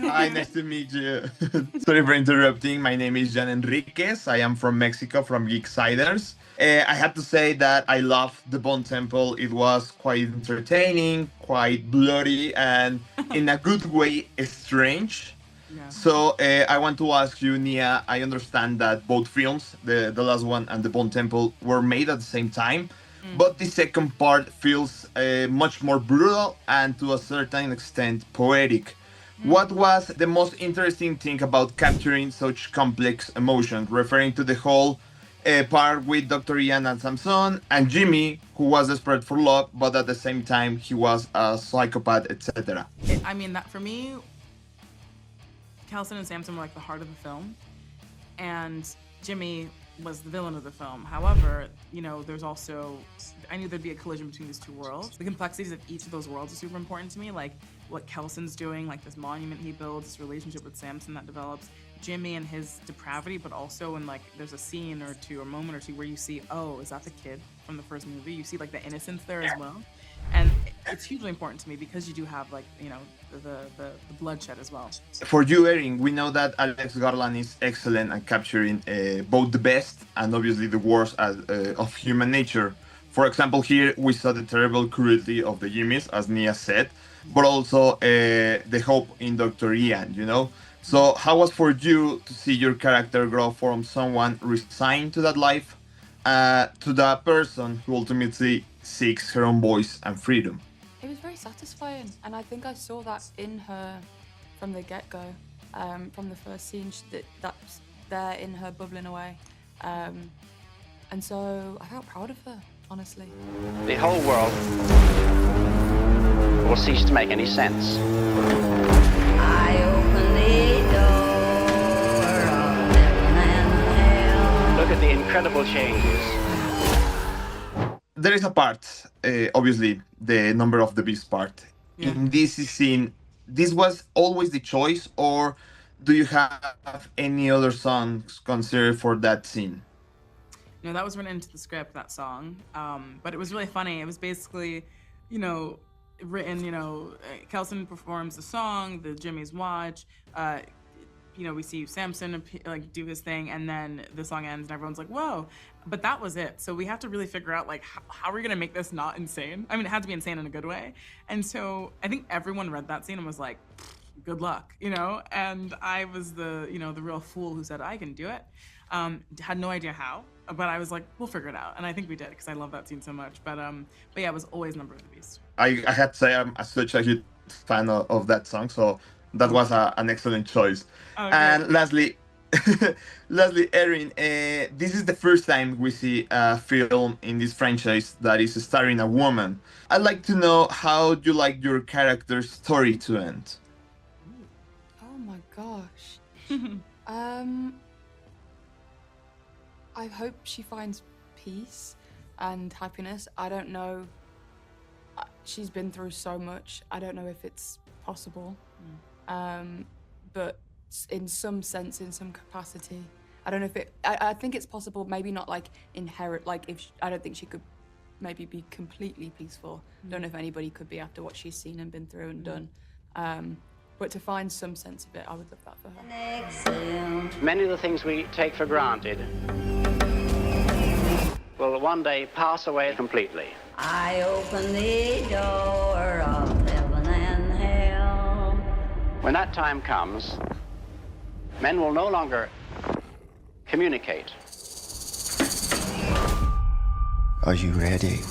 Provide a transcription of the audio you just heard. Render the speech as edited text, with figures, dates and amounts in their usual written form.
Hi, nice to meet you. Sorry for interrupting. My name is Jan Enriquez. I am from Mexico, from Geeksiders. I have to say that I love the Bone Temple. It was quite entertaining, quite bloody, and in a good way, strange. Yeah. So I want to ask you, Nia. I understand that both films, the last one and the Bone Temple, were made at the same time, Mm. but the second part feels much more brutal and to a certain extent poetic. What was the most interesting thing about capturing such complex emotions, referring to the whole part with Dr. Ian and Samson and Jimmy, who was desperate for love, but at the same time he was a psychopath, etc. I mean, that for me, Kelson and Samson were like the heart of the film, and Jimmy was the villain of the film. However, you know, there's also, I knew there'd be a collision between these two worlds. The complexities of each of those worlds are super important to me, like what Kelson's doing, like this monument he builds, this relationship with Samson that develops, Jimmy and his depravity, but also in like, there's a scene or two, or moment or two where you see, oh, is that the kid from the first movie? You see like the innocence there as well. And it's hugely important to me because you do have like, you know, the bloodshed as well. For you, Erin, we know that Alex Garland is excellent at capturing both the best and obviously the worst of human nature. For example, here we saw the terrible cruelty of the Jimmys, as Nia said, but also the hope in Dr. Ian, you know? So, how was for you to see your character grow from someone resigned to that life to that person who ultimately seeks her own voice and freedom? It was very satisfying, and I think I saw that in her from the get-go, from the first scene, that's there in her bubbling away. And so I felt proud of her, honestly. The whole world will cease to make any sense. I open the door of heaven and hell. Look at the incredible changes. There is a part, obviously, the number of the beast part. Yeah. In this scene, this was always the choice, or do you have any other songs considered for that scene? No, that was written into the script, that song. But it was really funny. It was basically, you know, written, you know, Kelson performs the song, the Jimmy's watch, you know, we see Samson like do his thing, and then the song ends and everyone's like, whoa. But that was it. So we have to really figure out like, how are we gonna make this not insane? I mean, it had to be insane in a good way. And so I think everyone read that scene and was like, good luck, you know? And I was the, you know, the real fool who said, I can do it. Had no idea how, but I was like, we'll figure it out. And I think we did, because I love that scene so much. But yeah, it was always Number of the Beast. I had to say I'm such a huge fan of that song, so that was an excellent choice. Okay. And lastly, Erin, this is the first time we see a film in this franchise that is starring a woman. I'd like to know how you like your character's story to end. Oh my gosh. I hope she finds peace and happiness. I don't know. She's been through so much. I don't know if it's possible. But in some sense, in some capacity, I don't know if it. I think it's possible. Maybe not like inherent. Like I don't think she could maybe be completely peaceful. Don't know if anybody could be after what she's seen and been through and done. But to find some sense of it, I would love that for her. Many of the things we take for granted will one day pass away completely. I open the door of heaven and hell. When that time comes, men will no longer communicate. Are you ready?